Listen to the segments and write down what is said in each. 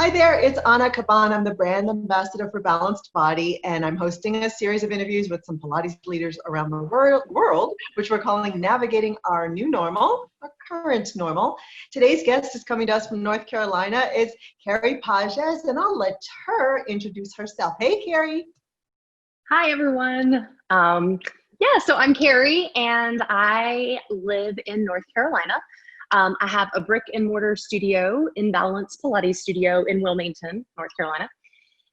Hi there, it's Ana Caban. I'm the brand ambassador for Balanced Body, and I'm hosting a series of interviews with some Pilates leaders around the world, which we're calling Navigating Our New Normal, our current normal. Today's guest is coming to us from North Carolina. It's Carrie Pagès, and I'll let her introduce herself. Hey, Carrie. Hi, everyone. So I'm Carrie, and I live in North Carolina. I have a brick and mortar studio, In Balance Pilates Studio in Wilmington, North Carolina.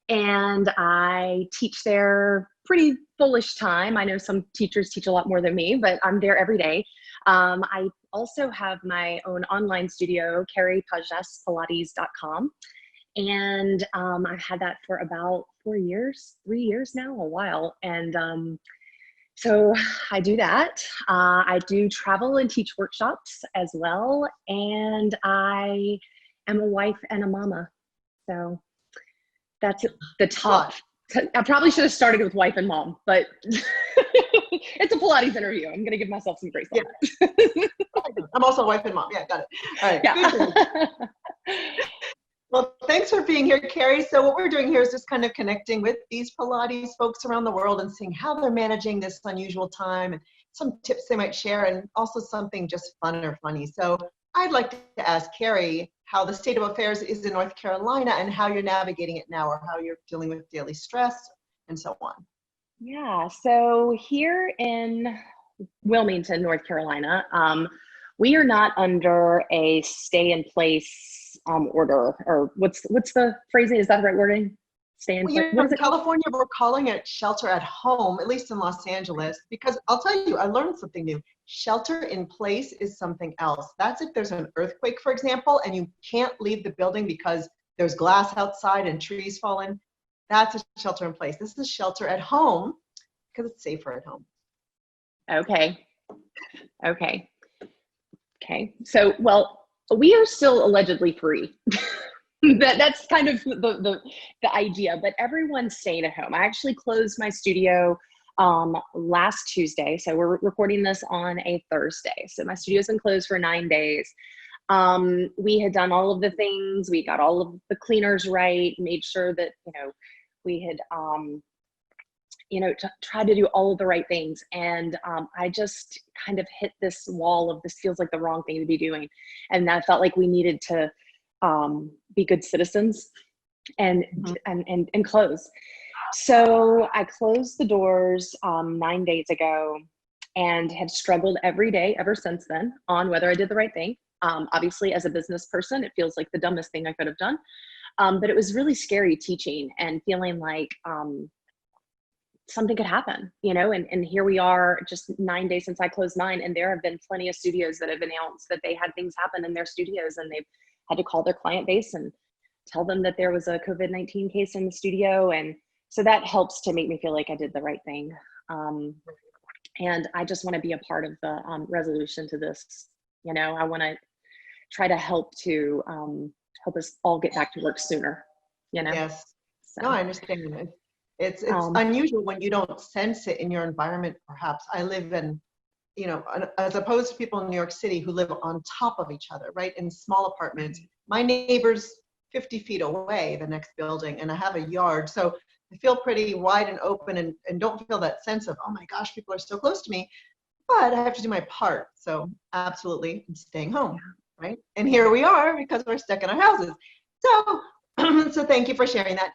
And I teach there pretty full-ish time. I know some teachers teach a lot more than me, but I'm there every day. I also have my own online studio, carriepagèspilates.com. And I had that for about 3 years now, a while. And so I do that. I do travel and teach workshops as well. And I am a wife and a mama. So that's the top. I probably should have started with wife and mom, but it's a Pilates interview. I'm going to give myself some grace on that. I'm also a wife and mom. Yeah, got it. All right. Yeah. Well, thanks for being here, Carrie. So what we're doing here is just kind of connecting with these Pilates folks around the world and seeing how they're managing this unusual time and some tips they might share and also something just fun or funny. So I'd like to ask Carrie how the state of affairs is in North Carolina and how you're navigating it now or how you're dealing with daily stress and so on. Yeah, so here in Wilmington, North Carolina, we are not under a stay in place order, or what's the phrasing? Is that the right wording? Stay in place. What is it? California, we're calling it shelter at home, at least in Los Angeles, because I'll tell you, I learned something new. Shelter in place is something else. That's if there's an earthquake, for example, and you can't leave the building because there's glass outside and trees falling. That's a shelter in place. This is shelter at home because it's safer at home. Okay. So, well, we are still allegedly free. That's kind of the idea, but everyone's staying at home. I actually closed my studio last Tuesday. So we're recording this on a Thursday. So my studio's been closed for 9 days. We had done all of the things. We got all of the cleaners right, made sure that, we had, tried to do all of the right things. And I just kind of hit this wall of this feels like the wrong thing to be doing. And I felt like we needed to be good citizens and close. So I closed the doors 9 days ago and have struggled every day ever since then on whether I did the right thing. Obviously, as a business person, it feels like the dumbest thing I could have done. But it was really scary teaching and feeling like something could happen, and here we are just 9 days since I closed mine. And there have been plenty of studios that have announced that they had things happen in their studios and they've had to call their client base and tell them that there was a COVID-19 case in the studio. And so that helps to make me feel like I did the right thing. And I just want to be a part of the resolution to this. I want to try to help us all get back to work sooner, Yes. So. No, I understand. It's unusual when you don't sense it in your environment, perhaps. I live in, as opposed to people in New York City who live on top of each other, right, in small apartments. My neighbor's 50 feet away, the next building, and I have a yard. So I feel pretty wide and open and don't feel that sense of, oh my gosh, people are so close to me. But I have to do my part. So absolutely, I'm staying home, right? And here we are because we're stuck in our houses. So, so thank you for sharing that.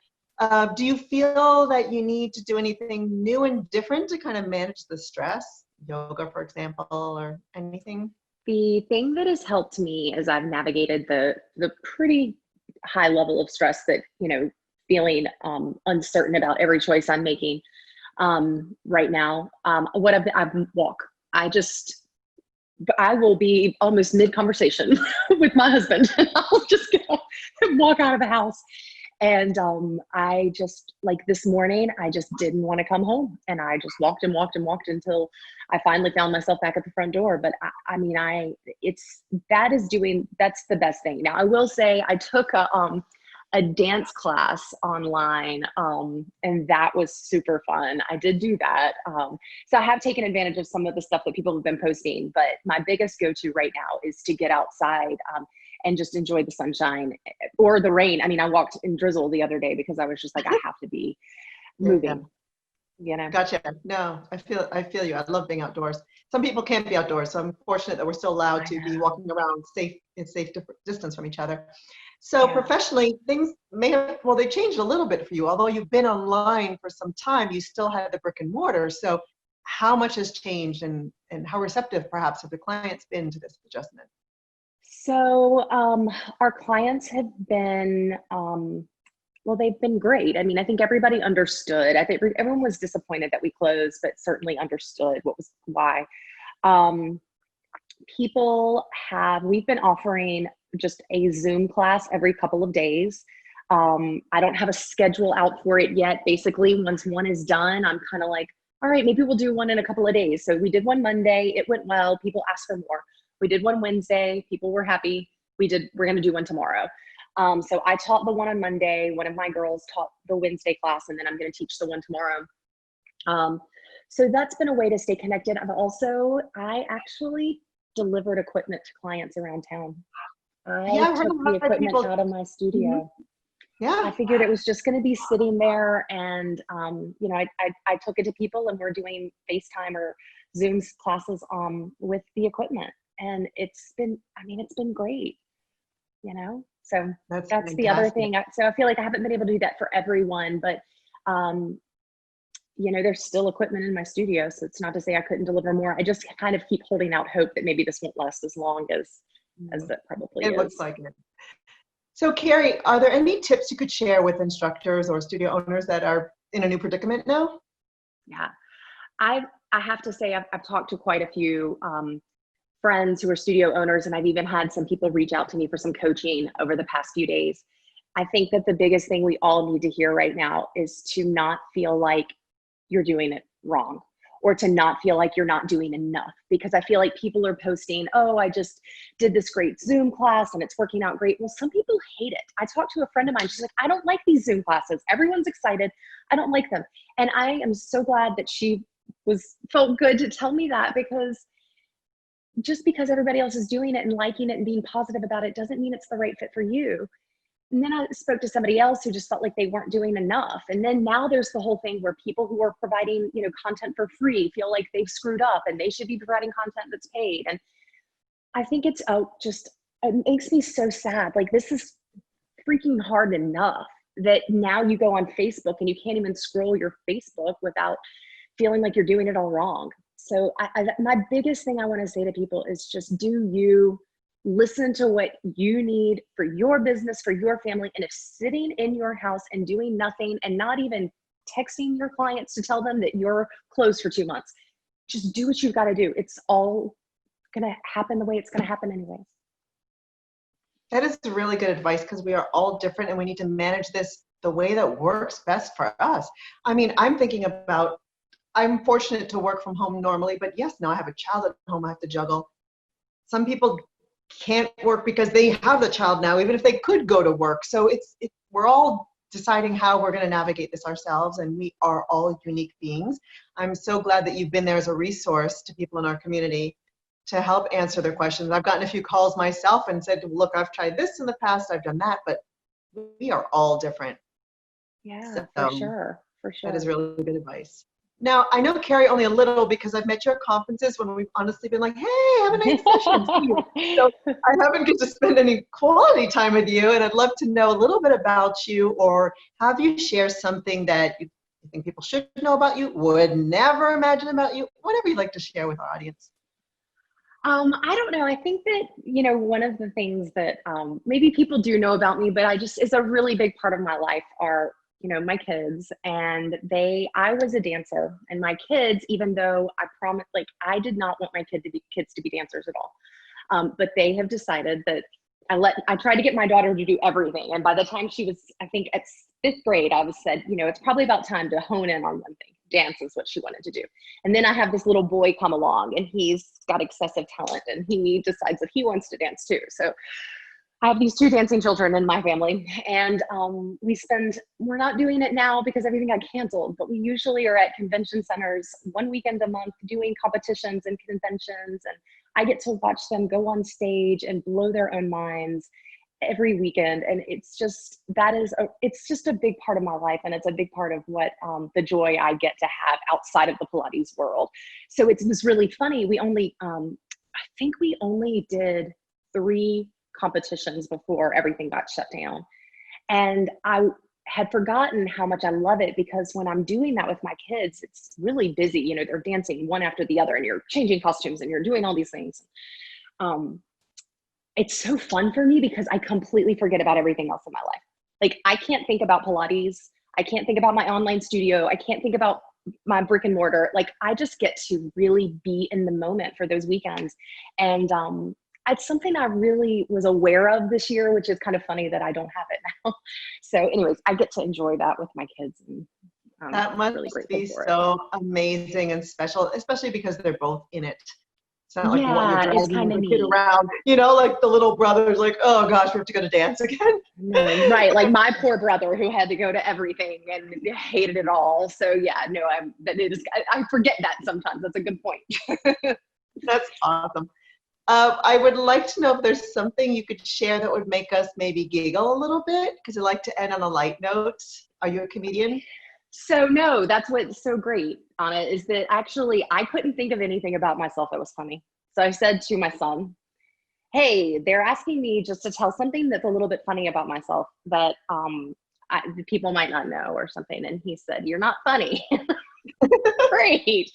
Do you feel that you need to do anything new and different to kind of manage the stress? Yoga, for example, or anything? The thing that has helped me as I've navigated the pretty high level of stress that, feeling uncertain about every choice I'm making right now, I've walk. I will be almost mid-conversation with my husband and I'll just go and walk out of the house. And I just, like this morning, I just didn't want to come home. And I just walked and walked and walked until I finally found myself back at the front door. But that's the best thing. Now, I will say I took a dance class online, and that was super fun. I did do that. So I have taken advantage of some of the stuff that people have been posting, but my biggest go-to right now is to get outside and just enjoy the sunshine or the rain. I mean, I walked in drizzle the other day because I was just like, I have to be moving, you know? Gotcha. No, I feel you. I love being outdoors. Some people can't be outdoors, so I'm fortunate that we're still allowed to be walking around in safe distance from each other. So professionally, things may have, well, they changed a little bit for you. Although you've been online for some time, you still had the brick and mortar. So how much has changed, and how receptive perhaps have the clients been to this adjustment? So our clients have been, well, they've been great. I mean, I think everybody understood. I think everyone was disappointed that we closed, but certainly understood why. We've been offering just a Zoom class every couple of days. I don't have a schedule out for it yet. Basically, once one is done, I'm kind of like, all right, maybe we'll do one in a couple of days. So we did one Monday, it went well, people asked for more. We did one Wednesday, people were happy. We're gonna do one tomorrow. So I taught the one on Monday, one of my girls taught the Wednesday class, and then I'm gonna teach the one tomorrow. So that's been a way to stay connected. I actually delivered equipment to clients around town. I took the equipment out of my studio. Yeah. I figured it was just going to be sitting there, and you know, I took it to people, and we're doing FaceTime or Zoom classes with the equipment, and it's been great, you know. So that's the other thing. So I feel like I haven't been able to do that for everyone, but you know, there's still equipment in my studio, so it's not to say I couldn't deliver more. I just kind of keep holding out hope that maybe this won't last as long as it probably is. It looks like it. So Carrie, are there any tips you could share with instructors or studio owners that are in a new predicament now? Yeah, I have to say I've talked to quite a few friends who are studio owners, and I've even had some people reach out to me for some coaching over the past few days. I think that the biggest thing we all need to hear right now is to not feel like you're doing it wrong, or to not feel like you're not doing enough, because I feel like people are posting, oh, I just did this great Zoom class and it's working out great. Well, some people hate it. I talked to a friend of mine. She's like, I don't like these Zoom classes. Everyone's excited. I don't like them. And I am so glad that she felt good to tell me that, because just because everybody else is doing it and liking it and being positive about it doesn't mean it's the right fit for you. And then I spoke to somebody else who just felt like they weren't doing enough. And then now there's the whole thing where people who are providing, you know, content for free feel like they've screwed up and they should be providing content that's paid. And I think it makes me so sad. Like, this is freaking hard enough that now you go on Facebook and you can't even scroll your Facebook without feeling like you're doing it all wrong. So my biggest thing I want to say to people is just do you. Listen to what you need for your business, for your family. And if sitting in your house and doing nothing and not even texting your clients to tell them that you're closed for 2 months, just do what you've got to do. It's all going to happen the way it's going to happen anyways. That is really good advice, because we are all different and we need to manage this the way that works best for us. I mean, I'm fortunate to work from home normally, but yes, now I have a child at home I have to juggle. Some people can't work because they have the child now, even if they could go to work. So we're all deciding how we're going to navigate this ourselves, and we are all unique beings. I'm so glad that you've been there as a resource to people in our community to help answer their questions. I've gotten a few calls myself and said, look, I've tried this in the past, I've done that, but we are all different. Yeah, so, for sure. That is really good advice. Now, I know Carrie only a little, because I've met you at conferences when we've honestly been like, hey, have a nice session. So I haven't get to spend any quality time with you, and I'd love to know a little bit about you, or have you share something that you think people should know about you, would never imagine about you, whatever you'd like to share with our audience. I don't know. I think that, you know, one of the things that maybe people do know about me, but is a really big part of my life are, you know, my kids. And I was a dancer, and my kids, even though I promised, like, I did not want my kids to be dancers at all. But they have decided that I tried to get my daughter to do everything. And by the time she was, I think at 5th grade, I said, you know, it's probably about time to hone in on one thing. Dance is what she wanted to do. And then I have this little boy come along, and he's got excessive talent, and he decides that he wants to dance too. So I have these 2 dancing children in my family, and we're not doing it now because everything got canceled, but we usually are at convention centers 1 weekend a month doing competitions and conventions. And I get to watch them go on stage and blow their own minds every weekend. And it's just, it's just a big part of my life. And it's a big part of what the joy I get to have outside of the Pilates world. So it was really funny. We only, I think we only did 3 competitions before everything got shut down. And I had forgotten how much I love it, because when I'm doing that with my kids, it's really busy. You know, they're dancing one after the other and you're changing costumes and you're doing all these things. It's so fun for me because I completely forget about everything else in my life. Like, I can't think about Pilates. I can't think about my online studio. I can't think about my brick and mortar. Like, I just get to really be in the moment for those weekends. And it's something I really was aware of this year, which is kind of funny that I don't have it now. So anyways, I get to enjoy that with my kids. And that must really be so amazing and special, especially because they're both in it. It's not like what you're dragging the kid around, you know, like the little brother's like, oh gosh, we have to go to dance again. Right. Like my poor brother who had to go to everything and hated it all. So yeah, no, I forget that sometimes. That's a good point. That's awesome. I would like to know if there's something you could share that would make us maybe giggle a little bit, because I like to end on a light note. Are you a comedian? So no, that's what's so great, Anna, is that actually I couldn't think of anything about myself that was funny. So I said to my son, hey, they're asking me just to tell something that's a little bit funny about myself that people might not know or something. And he said, you're not funny. Great.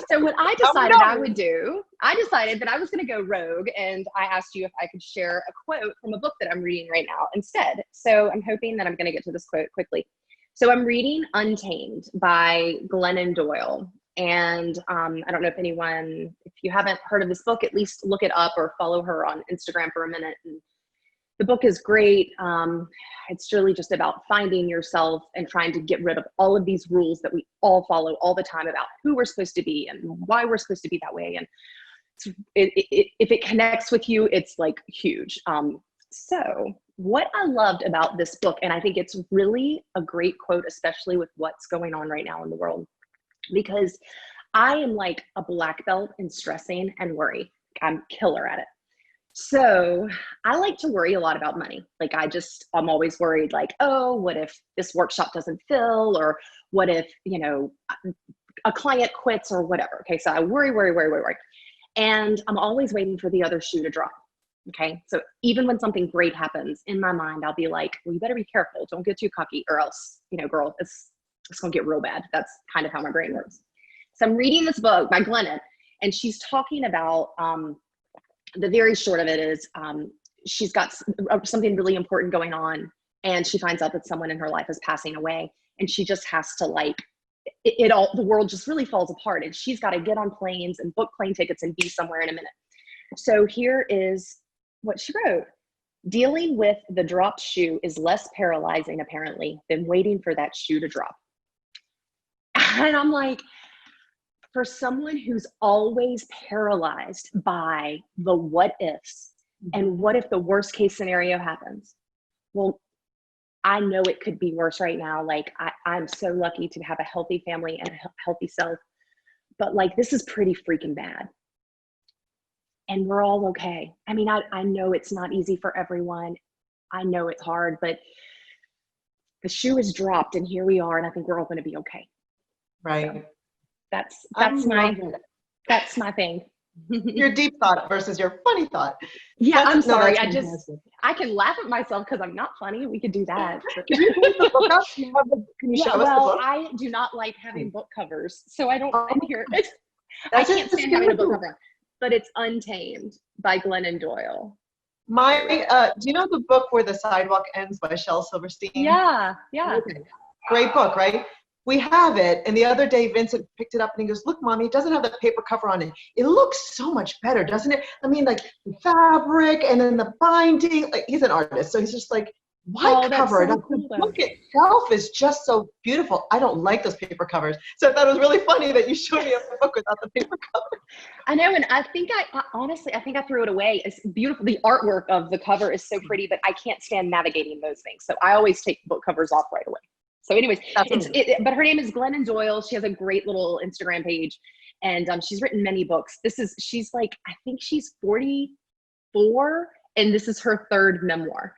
So what I decided I would do, I decided that I was going to go rogue, and I asked you if I could share a quote from a book that I'm reading right now instead. So I'm hoping that I'm going to get to this quote quickly. So I'm reading Untamed by Glennon Doyle. And I don't know if you haven't heard of this book, at least look it up or follow her on Instagram for a minute. And the book is great. It's really just about finding yourself and trying to get rid of all of these rules that we all follow all the time about who we're supposed to be and why we're supposed to be that way. And if it connects with you, it's like huge. So what I loved about this book, and I think it's really a great quote, especially with what's going on right now in the world, because I am like a black belt in stressing and worry. I'm killer at it. So I like to worry a lot about money. Like I'm always worried, like, oh, what if this workshop doesn't fill, or what if, a client quits or whatever. Okay. So I worry. And I'm always waiting for the other shoe to drop. Okay. So even when something great happens in my mind, I'll be like, well, you better be careful. Don't get too cocky, or else, girl, it's going to get real bad. That's kind of how my brain works. So I'm reading this book by Glennon, and she's talking about, the very short of it is she's got something really important going on, and she finds out that someone in her life is passing away, and she just has to the world just really falls apart, and she's got to get on planes and book plane tickets and be somewhere in a minute. So here is what she wrote. Dealing with the dropped shoe is less paralyzing, apparently, than waiting for that shoe to drop. And I'm like, for someone who's always paralyzed by the what ifs, and what if the worst case scenario happens? Well, I know it could be worse right now. Like I'm so lucky to have a healthy family and a healthy self, but like, this is pretty freaking bad. And we're all okay. I mean, I know it's not easy for everyone. I know it's hard, but the shoe is dropped and here we are. And I think we're all going to be okay. Right. So that's my thing. Your deep thought versus your funny thought. Yeah, I'm sorry. I can laugh at myself because I'm not funny. We could do that. Can you hold the book up? Can you show us the book? I do not like having book covers, so I don't hear it. I can't stand having a book cover. But it's Untamed by Glennon Doyle. Do you know the book Where the Sidewalk Ends by Shel Silverstein? Yeah. Okay. Great book, right? We have it, and the other day Vincent picked it up and he goes, look, Mommy, it doesn't have the paper cover on it. It looks so much better, doesn't it? I mean, like the fabric and then the binding. Like, he's an artist, so he's just like, why cover it up? The book itself is just so beautiful. I don't like those paper covers. So I thought it was really funny that you showed me a book without the paper cover. I know, and I think honestly, I threw it away. It's beautiful. The artwork of the cover is so pretty, but I can't stand navigating those things. So I always take book covers off right away. So anyways, but her name is Glennon Doyle. She has a great little Instagram page, And she's written many books. She's like, I think she's 44, and this is her third memoir.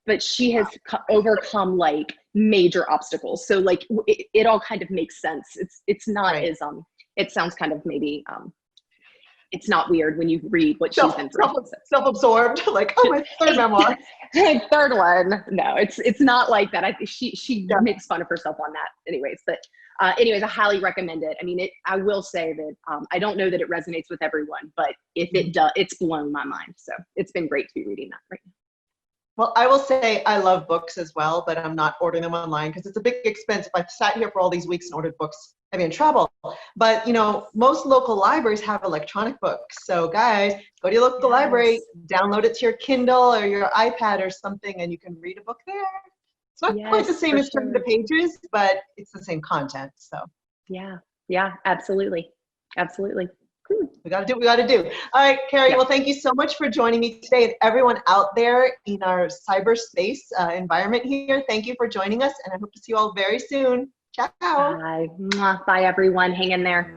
But she has overcome like major obstacles. So like it all kind of makes sense. It's not right. as it sounds kind of maybe it's not weird when you read what she's been through. Self-absorbed, like, oh, my third memoir. Third one. No, it's not like that. She makes fun of herself on that anyways. But anyways, I highly recommend it. I mean, I will say that I don't know that it resonates with everyone, but if it does, it's blown my mind. So it's been great to be reading that right now. Well, I will say I love books as well, but I'm not ordering them online because it's a big expense. If I sat here for all these weeks and ordered books, I'd be in trouble. But, you know, most local libraries have electronic books. So guys, go to your local library, download it to your Kindle or your iPad or something, and you can read a book there. It's not quite the same as turning the pages, but it's the same content. So yeah, absolutely. We got to do what we got to do. All right, Carrie, well, thank you so much for joining me today, and everyone out there in our cyberspace environment here. Thank you for joining us, and I hope to see you all very soon. Ciao. Bye. Bye, everyone. Hang in there.